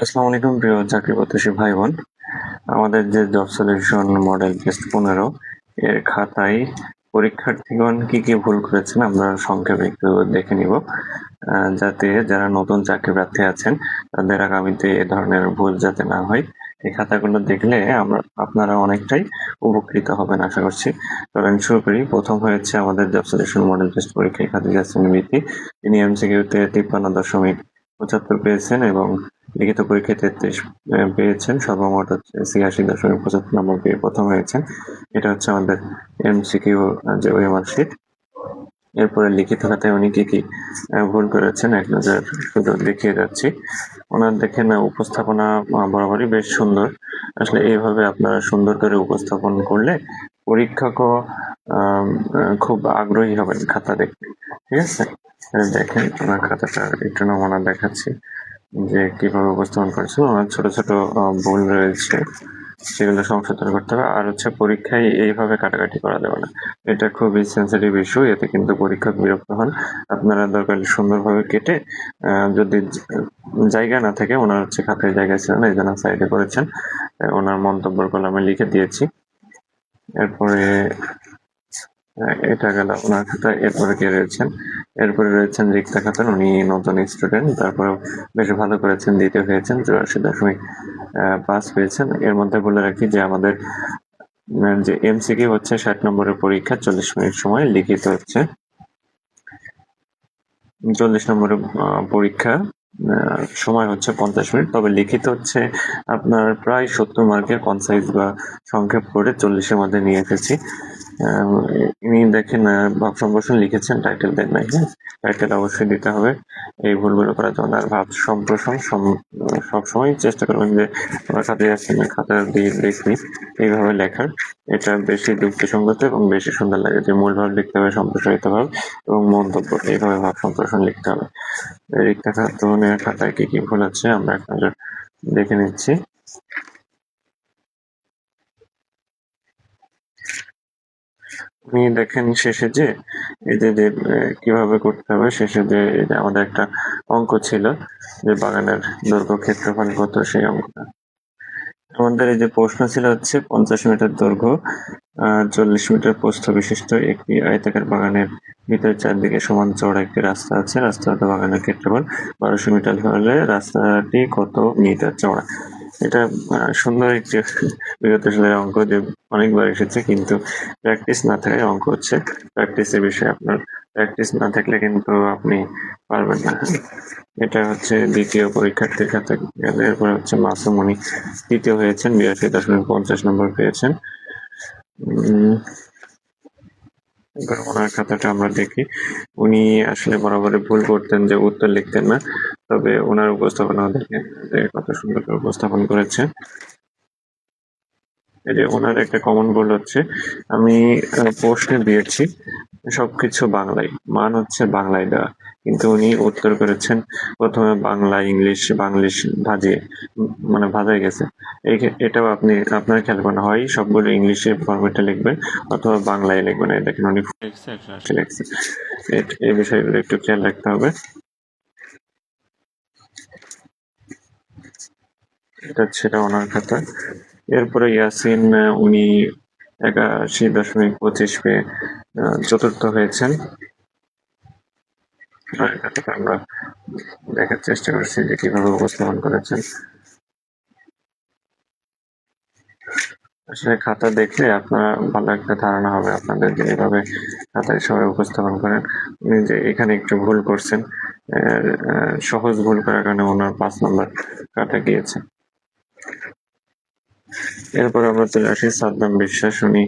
আসসালামু আলাইকুম প্রিয় চাকরি প্রত্যাশী ভাই বোন। আমাদের যে জব সলিউশন মডেল টেস্ট 15 এর খাতায় পরীক্ষার্থীগণ কি কি ভুল করেছেন আমরা সংক্ষেপে একটু দেখে নিব, যাতে যারা নতুন চাকরি প্রার্থী আছেন তাদের আগামীতে এ ধরনের ভুল যাতে না হয়। এই খাতাগুলো দেখলে আপনারা অনেকটাই উপকৃত হবেন আশা করছি। চলেন শুরু করি। প্রথম হয়েছে আমাদের জব সলিউশন মডেল টেস্ট পরীক্ষায় খাদিজা শ্রেণীবৃত্তি। তিনি এমসিকিউতে 53.75 পেয়েছেন এবং লিখিত পরীক্ষায় 33 পেয়েছেন। সর্বমোট হচ্ছে 86.75 নম্বর পেয়ে প্রথম হয়েছেন। এটা হচ্ছে আমাদের এমসিকিউ যে ওএমআর শিট। এরপরে লিখিত খাতায় উনি কি কি ভুল করেছেন এক নজর শুধু দেখিয়ে যাচ্ছি। ওনার দেখেন উপস্থাপনা বরাবরই বেশ সুন্দর। আসলে এইভাবে আপনারা সুন্দর করে উপস্থাপন করলে পরীক্ষকও খুব আগ্রহী হবেন খাতা দেখতে। ঠিক আছে, দেখেন ওনার খাতাটা একটু নমুনা দেখাচ্ছি যে কিভাবে উপস্থাপন করেছেন। ওনার ছোট ছোট ভুল রয়েছে, সেগুলো সংশোধন করতে হবে। আর হচ্ছে পরীক্ষায় এইভাবে কাটাকাটি করা যাবে না, এটা খুবই সেন্সিটিভ ইস্যু। এতে কিন্তু পরীক্ষক বিরক্ত হন। আপনারা দরকার সুন্দরভাবে কেটে, যদি জায়গা না থাকে, ওনার হচ্ছে খাতায় জায়গা ছিল না এই জন্য সাইডে করেছেন, ওনার মন্তব্যের কলামে লিখে দিয়েছি। এরপরে এটা গেল ওনার খাতা। এরপরে কে রয়েছেন? এরপরে রয়েছেন রিক্তা খাতুন, উনি নতুন স্টুডেন্ট, তারপরেও বেশ ভালো করেছেন, দ্বিতীয় হয়েছেন, 84.5 পেয়েছেন। এর মধ্যে বলে রাখি যে আমাদের যে এমসিকিউ হচ্ছে 60 নম্বরের পরীক্ষা 40 মিনিট সময়, লিখিত হচ্ছে 40 নম্বরের পরীক্ষা সময় হচ্ছে 50 মিনিট। তবে লিখিত হচ্ছে আপনার প্রায় 70 মার্কের, কনসাইজ বা সংক্ষেপ করে 40-এর মধ্যে নিয়ে এসেছি। ইনি দেখেন ভাব সম্প্রসারণ লিখেছেন, টাইটেল দেন নাই। হ্যাঁ, টাইটেল অবশ্যই দিতে হবে এই ভুলগুলো করার জন্য। আর ভাব সম্প্রসারণ সবসময় চেষ্টা করবেন যে আমরা খাতায় আসছেন খাতা দিয়ে দেখি এইভাবে লেখার। এটা বেশি যুক্তিসঙ্গত এবং বেশি সুন্দর লাগে। যে মূল ভাব লিখতে হবে, সম্প্রসারিত ভাব এবং মন্তব্য, এইভাবে ভাব সম্প্রসারণ লিখতে হবে। রিক্তা খাতুনের খাতায় কি কি ভুল আছে আমরা এক নজর দেখে নিচ্ছি। উনি দেখেন শেষে যে এই যে কিভাবে করতে হবে, শেষে যে আমাদের একটা অঙ্ক ছিল যে বাগানের দৈর্ঘ্য ক্ষেত্রফল কত, সেই অঙ্কটা। আমাদের এই যে প্রশ্ন ছিল হচ্ছে 50 মিটার দৈর্ঘ্য 40 মিটার প্রস্থ বিশিষ্ট একটি আয়তাকার বাগানের ভিতরে চারদিকে সমান চওড়া একটি রাস্তা আছে। রাস্তাটা বাগানের ক্ষেত্রফল 1200 মিটার হলে রাস্তাটি কত মিটার চওড়া? এটা সুন্দর একটি বিগত সালের অঙ্ক, যে অনেকবার এসেছে, কিন্তু প্র্যাকটিস না থাকায় অঙ্ক হচ্ছে প্র্যাকটিসের বিষয়। আপনার প্র্যাকটিস না থাকলে কিন্তু আপনি পারবেন না। এটা হচ্ছে দ্বিতীয় পরীক্ষার্থীর খাতা গেল। এরপরে হচ্ছে মাসুম, উনি তৃতীয় হয়েছেন, 82.50 নম্বর পেয়েছেন। এবার ওনার খাতাটা আমরা দেখি। উনি আসলে বরাবরই ভুল করতেন, যে উত্তর লিখতেন না। তবে ওনার উপস্থাপনা দেখে কত সুন্দর করে উপস্থাপন করেছে। এই যে ওনার একটা কমন ভুল হচ্ছে, আমি প্রশ্নে দিয়েছি সবকিছু বাংলায়, মান হচ্ছে বাংলায় দেওয়া, কিন্তু উনি উত্তর করেছেন প্রথমে বাংলা ইংলিশ বাংলিশ ভাজিয়ে, মানে ভাজাই গেছে। এটাও আপনার খেয়াল করেন, হয় সবগুলো ইংলিশে ফরম্যাটে লিখবেন অথবা বাংলায় লিখবেন। এই দেখেন উনি লিখছে 180 লিখছে। এই বিষয়গুলো একটু খেয়াল রাখতে হবে। এটা ছিল ওনার খাতা। এরপরে ইয়াসিন, উনি 81.25 পেয়ে চতুর্থ হয়েছেন। খাতাটা আমরা দেখার চেষ্টা করছি যে কিভাবে উপস্থাপন করেছেন। আসলে খাতা দেখলে আপনার ভালো একটা ধারণা হবে আপনাদের, যে এভাবে খাতায় সবাই উপস্থাপন করেন। উনি যে এখানে একটু ভুল করছেন, সহজ ভুল করার কারণে ওনার 5 নম্বর কাটা গিয়েছে। এরপর আমরা চলে আসি সাদ্দাম বিশ্বাস, উনি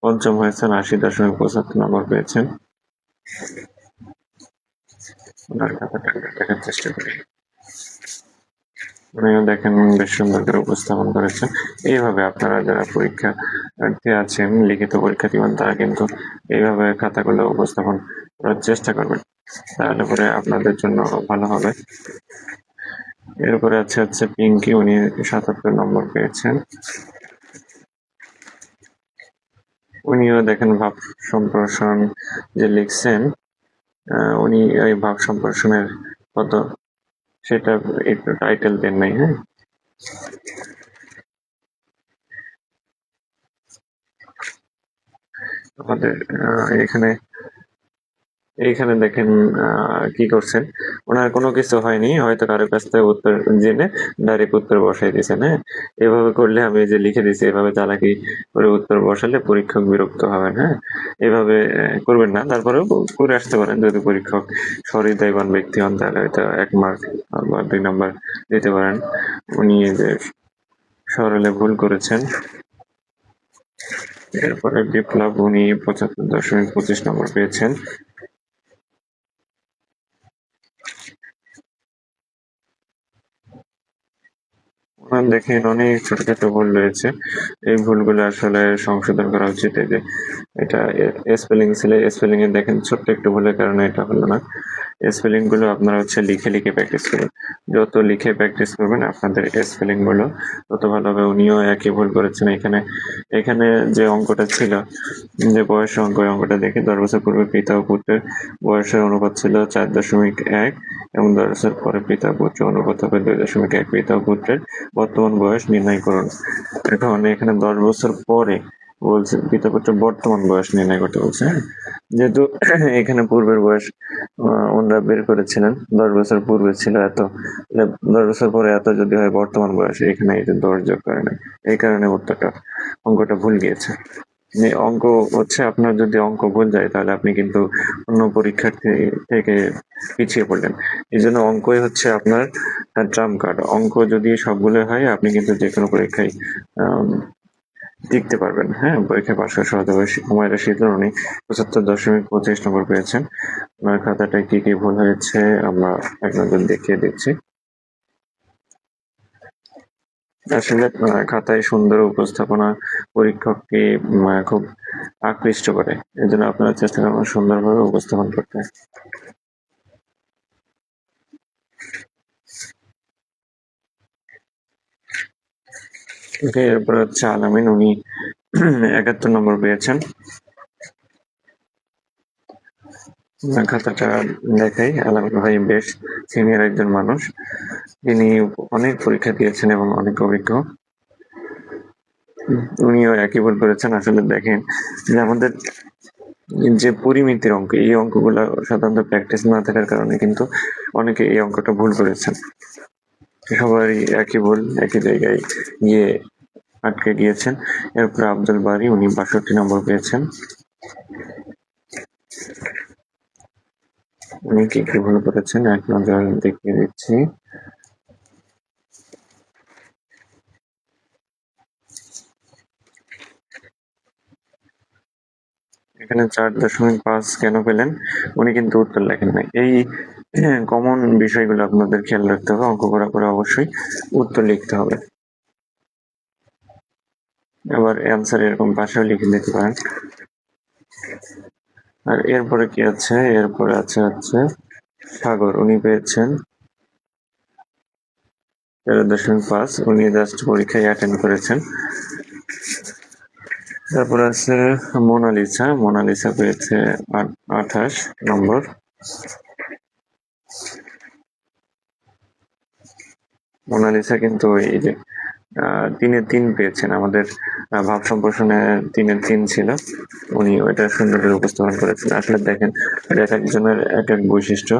পঞ্চম হয়েছেন, 80.75 নম্বর পেয়েছেন। ওনার খাতাটা দেখার চেষ্টা করি। উনিও দেখেন বেশ সুন্দর করে উপস্থাপন করেছেন। এইভাবে আপনারা যারা পরীক্ষার্থী আছেন, লিখিত পরীক্ষা দিবেন, তারা কিন্তু এইভাবে খাতাগুলো উপস্থাপন করার চেষ্টা করবেন, তাহলে পরে আপনাদের জন্য ভালো হবে। এরপরে হচ্ছে পিঙ্কি, উনি 77 নম্বর পেয়েছেন। উনিও দেখেন ভাব সম্প্রসারণ যে লিখছেন, উনি এই ভাব সম্প্রসারণের কত সেটা একটু টাইটেল দেন নাই। হ্যাঁ, আমাদের এখানে এইখানে দেখেন কি করছেন, ওনার কোনো কিছু হয়নি, হয়তো কারো কাছ থেকে উত্তর জেনে ডাইরেক্ট উত্তর বসাই দিয়েছেন। হ্যাঁ, এভাবে করলে আমি যে লিখে দিছি এভাবে চালাকি করে উত্তর বসালে পরীক্ষক বিরক্ত হবেন। হ্যাঁ, এভাবে করবেন না, তারপরেও করে আসতে পারেন। যদি পরীক্ষক সহৃদয়বান ব্যক্তি হন তাহলে হয়তো 1 মার্ক বা 2 নাম্বার দিতে পারেন। উনি যে সরলে ভুল করেছেন। এরপরে বিপ্লব, উনি 75.25 নম্বর পেয়েছেন। দেখেন অনেক ছোট ছোট ভুল রয়েছে, এই ভুলগুলো আসলে সংশোধন করা উচিত। এই যে এটা স্পেলিং ছিল, স্পেলিং এ দেখেন ছোট্ট একটু ভুলের কারণে এটা হলো না। স্পেলিং গুলো আপনারা হচ্ছে লিখে লিখে প্র্যাকটিস করুন। যত লিখে প্র্যাকটিস করবেন আপনাদের স্পেলিং গুলো তত ভালো হবে। উনিও একই ভুল করেছেন। এখানে এখানে যে অঙ্কটা ছিল, যে বয়সের অঙ্ক, ওই অঙ্কটা দেখে 10 বছর পূর্বে পিতা ও পুত্রের বয়সের অনুপাত ছিল 4.1 এবং 10 বছর পরে পিতা পুত্র অনুপাত হবে 2.1। পিতা ও পুত্রের বর্তমান বয়স নির্ণয় করুন। এখন এখানে 10 বছর পরে বলছে, পিতা পুত্রের বর্তমান বয়স নির্ণয় করতে বলছে। হ্যাঁ, যেহেতু এখানে পূর্বের বয়স ওনারা বের করেছিলেন, 10 বছর পূর্বে ছিল এত, 10 বছর পরে এত যদি হয় বর্তমান বয়স, এখানে এটা 10 যোগ করে নাই, এই কারণে উত্তরটা অঙ্কটা ভুল গিয়েছে। যে অঙ্ক হচ্ছে, আপনার যদি অঙ্ক ভুল যায় তাহলে আপনি কিন্তু অন্য পরীক্ষার্থী থেকে পিছিয়ে পড়লেন। এই জন্য অঙ্কই হচ্ছে আপনার ট্রাম্প কার্ড। অঙ্ক যদি সবগুলো হয় আপনি কিন্তু যে কোনো পরীক্ষায় টিকতে পারবেন। হ্যাঁ, পরীক্ষায় পাশ করা সহজ হবে। হুমায়রা শীতল, উনি 75.25 নম্বর পেয়েছেন। ওনার খাতাটায় কি কি ভুল হয়েছে আমরা এক নজর দেখিয়ে দিচ্ছি। আসলে খাতায় সুন্দর উপস্থাপনা পরীক্ষককে খুব আকৃষ্ট করে। এজন্য আপনারা চেষ্টা করবেন সুন্দরভাবে উপস্থাপন করতে। এরপর হচ্ছে আলামিন, উনি 71 নম্বর পেয়েছেন। খাতাটা দেখাই। আলামিন ভাই বেশ সিনিয়র একজন মানুষ, তিনি অনেক পরীক্ষা দিয়েছেন এবং অনেক অভিজ্ঞ। উনিও একই ভুল করেছেন। আসলে দেখেন যে আমাদের যে পরিমিতির অঙ্ক, এই অঙ্কগুলো সাধারণত প্র্যাকটিস না থাকার কারণে কিন্তু অনেকে এই অঙ্কটা ভুল করেছেন। সবারই একই ভুল, একই জায়গায় গিয়ে আটকে গিয়েছেন। এরপর আব্দুল বারী, উনি 62 নম্বর পেয়েছেন। উনি কি কি ভুল করেছেন এক নজর দেখিয়ে দিচ্ছি। এখানে 4.5 কেন পেলেন, উনি কিন্তু উত্তর লেখেন নাই। এই কমন বিষয়গুলো আপনাদের খেয়াল রাখতে হবে। অঙ্ক করার পরে অবশ্যই উত্তর লিখতে হবে। আবার অ্যান্সার এরকম পাশেও লিখে দিতে পারেন। আর এরপরে কি আছে, এরপরে আছে হচ্ছে সাগর, উনি পেয়েছেন 13.5। উনি জাস্ট পরীক্ষায় অ্যাটেন্ড করেছেন। তারপর আছে মোনালিসা, মোনালিসা পেয়েছে 28 নম্বর। মোনালিসা কিন্তু এই যে 3-3 পেয়েছেন। আমাদের ভাব সম্প্রসারণে 3-3 ছিল, উনি ওইটা সুন্দর করে উপস্থাপন করেছেন। আসলে দেখেন এক একজনের এক এক বৈশিষ্ট্য,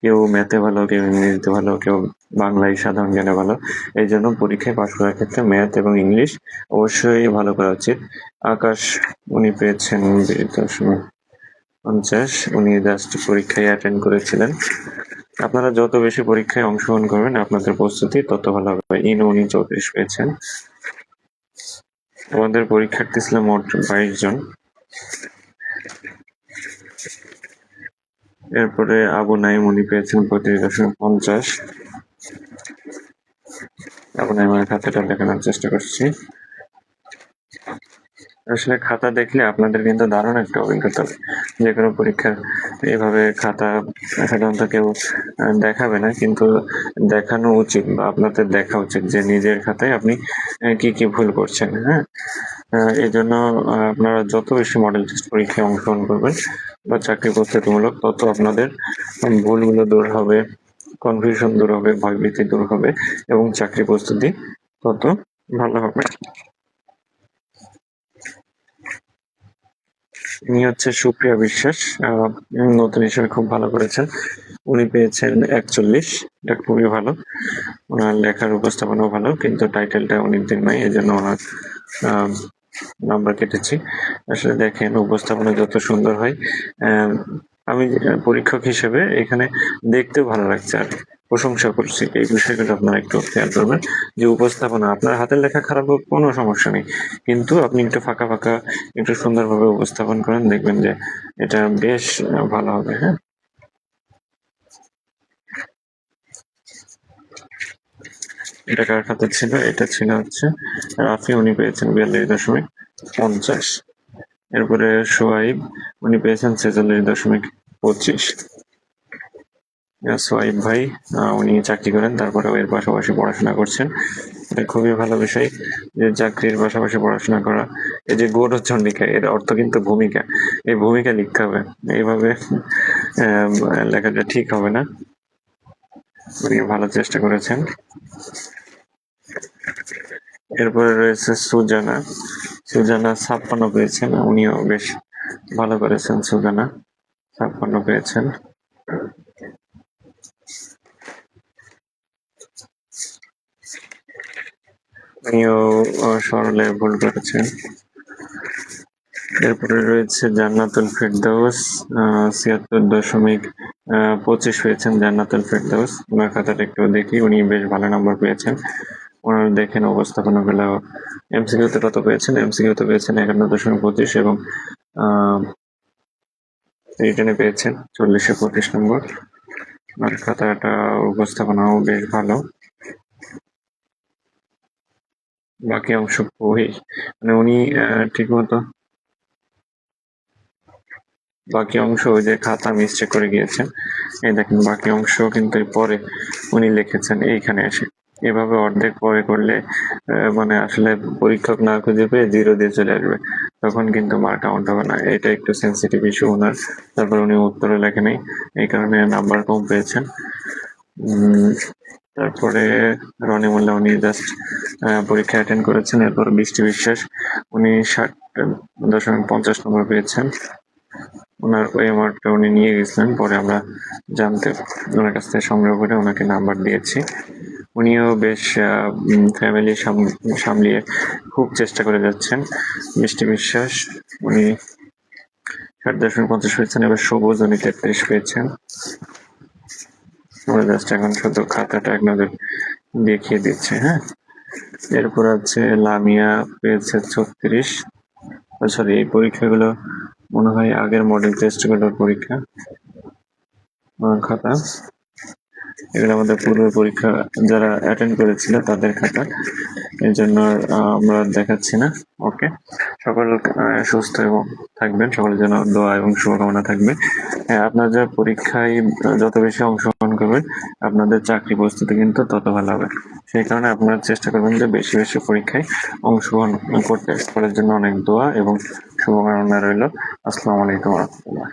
কেউ ম্যাথে ভালো, কেউ ইংরেজিতে ভালো, কেউ বাংলায় সাধারণ জ্ঞানে ভালো। এই জন্য পরীক্ষায় পাশ করার ক্ষেত্রে ম্যাথ এবং ইংলিশ অবশ্যই ভালো করা উচিত। আকাশ, উনি পেয়েছেন 20.50। উনি জাস্ট পরীক্ষায় অ্যাটেন্ড করেছিলেন। আপনারা যত বেশি পরীক্ষায় অংশগ্রহণ করবেন আপনাদের প্রস্তুতি তত ভালো হবে। উনি 34 পেয়েছেন। আমাদের পরীক্ষার্থী ছিল মোট 22 জন। এরপরে আবু নাইম, উনি পেয়েছেন 35.50। আবু নাইমের খাতাটা দেখানোর চেষ্টা করছি। আসলে খাতা দেখলে আপনাদের কিন্তু দারুণ একটা অভিজ্ঞতা হবে। যে কোনো পরীক্ষার এভাবে খাতা সাধারণত কেউ দেখাবে না, কিন্তু দেখানো উচিত বা আপনাদের দেখা উচিত যে নিজের খাতায় আপনি কি কি ভুল করছেন। হ্যাঁ, এই জন্য আপনারা যত বেশি মডেল টেস্ট পরীক্ষায় অংশগ্রহণ করবেন বা চাকরি প্রস্তুতিমূলক, তত আপনাদের ভুলগুলো দূর হবে, কনফিউশন দূর হবে, ভয়ভীতি দূর হবে এবং চাকরি প্রস্তুতি তত ভালো হবে। ইনি হচ্ছে সুপ্রিয়া বিশ্বাস, নতুন হিসেবে খুব ভালো করেছেন। উনি পেয়েছেন 41, এটা খুবই ভালো। ওনার লেখার উপস্থাপনাও ভালো, কিন্তু টাইটেলটা উনি দেন নাই, এই জন্য ওনার নাম্বার কেটেছি। আসলে দেখেন উপস্থাপনা যত সুন্দর হয়, আমি পরীক্ষক হিসেবে এখানে দেখতেও ভালো লাগছে আর প্রশংসা করছি। এই বিষয়গুলো আপনারা একটু খেয়াল করবেন যে উপস্থাপনা, আপনার হাতের লেখা খারাপ হোক কোনো সমস্যা নেই, কিন্তু আপনি একটু ফাঁকা ফাঁকা একটু সুন্দরভাবে উপস্থাপন করেন, দেখবেন যে এটা বেশ ভালো হবে। হ্যাঁ, এটা কার খাতে ছিল? এটা ছিল হচ্ছে রাফি, উনি পেয়েছেন 42.50। এরপরে সোহাইব, উনি পেয়েছেন 46.25। সোহাইব ভাই, উনি চাকরি করেন, তারপরে এর পাশাপাশি পড়াশোনা করছেন। এটা খুবই ভালো বিষয় যে চাকরির পাশাপাশি পড়াশোনা করা। এই যে গৌরচন্ডিকা, এর অর্থ কিন্তু ভূমিকা, এই ভূমিকা লিখতে হবে, এইভাবে লেখাটা ঠিক হবে না। উনি ভালো চেষ্টা করেছেন। এরপরে রয়েছে সুজানা, সুজানা 56 পেয়েছেন, উনিও বেশ ভালো করেছেন। সুজানা 56 পেয়েছেন। উনিও সরলে ভুল করেছেন। এরপরে রয়েছে জান্নাতুল ফেরদৌস, 76.25 পেয়েছেন জান্নাতুল ফেরদৌস। ওনার খাতাটা একটু দেখি, উনি বেশ ভালো নাম্বার পেয়েছেন। ওনার দেখেন উপস্থাপনাগুলো, এমসিকিউতে কত পেয়েছেন? এমসিকিউতে পেয়েছেন 51.25 এবং রিটেনে পেয়েছেন 40-25 নম্বর। ওনার খাতাটা উপস্থাপনাও বেশ ভালো। বাকি অংশ খুবই, মানে উনি ঠিক মতো বাকি অংশ ওই যে খাতা মিস্টেক করে গিয়েছেন, এই দেখেন বাকি অংশ কিন্তু পরে উনি লিখেছেন এইখানে এসে। এভাবে অর্ধেক পরে করলে মানে আসলে পরীক্ষক না খুঁজে পেয়ে 0 দিয়ে চলে আসবে, তখন কিন্তু মার্ক কাউন্ট হবে না। এটা একটু সেন্সিটিভ ইস্যু ওনার। তারপর উনি উত্তরে লেখে নেই, এই কারণে নাম্বার কম পেয়েছেন। তারপরে রনি মোল্লা, উনি জাস্ট পরীক্ষা অ্যাটেন্ড করেছেন। এরপর বৃষ্টি বিশ্বাস, উনি 60.50 নম্বর পেয়েছেন। ওনার ওএমআরটা উনি নিয়ে গেছিলেন, পরে আমরা জানতে ওনার কাছ থেকে সংগ্রহ করে ওনাকে নাম্বার দিয়েছি। উনিও বেশ ফ্যামিলি সামলিয়ে খুব চেষ্টা করে যাচ্ছেন। বৃষ্টি বিশ্বাস, উনি 60.50 পেয়েছেন। এবার সবুজ, উনি 33 পেয়েছেন। আমরা জাস্ট এখন শুধু খাতাটা এক নজর দেখিয়ে দিচ্ছে। হ্যাঁ, এরপর আছে লামিয়া, পেয়েছে 36। সরি, এই পরীক্ষাগুলো মনে হয় আগের মডেল টেস্টগুলোর পরীক্ষা খাতা। এগুলো আমাদের পূর্ব পরীক্ষা যারা অ্যাটেন্ড করেছিল তাদের খাতা, এই জন্য আমরা দেখাচ্ছি না। ওকে, সকল সুস্থ এবং থাকবেন, সকলের জন্য দোয়া এবং শুভকামনা থাকবে। আপনারা যা পরীক্ষায় যত বেশি অংশগ্রহণ করবেন, আপনাদের চাকরি প্রস্তুতি কিন্তু তত ভালো হবে। সেই কারণে আপনারা চেষ্টা করবেন যে বেশি বেশি পরীক্ষায় অংশগ্রহণ করতে। সকলের জন্য অনেক দোয়া এবং শুভকামনা রইল। আসসালামু আলাইকুম রহমতুল্লাহ।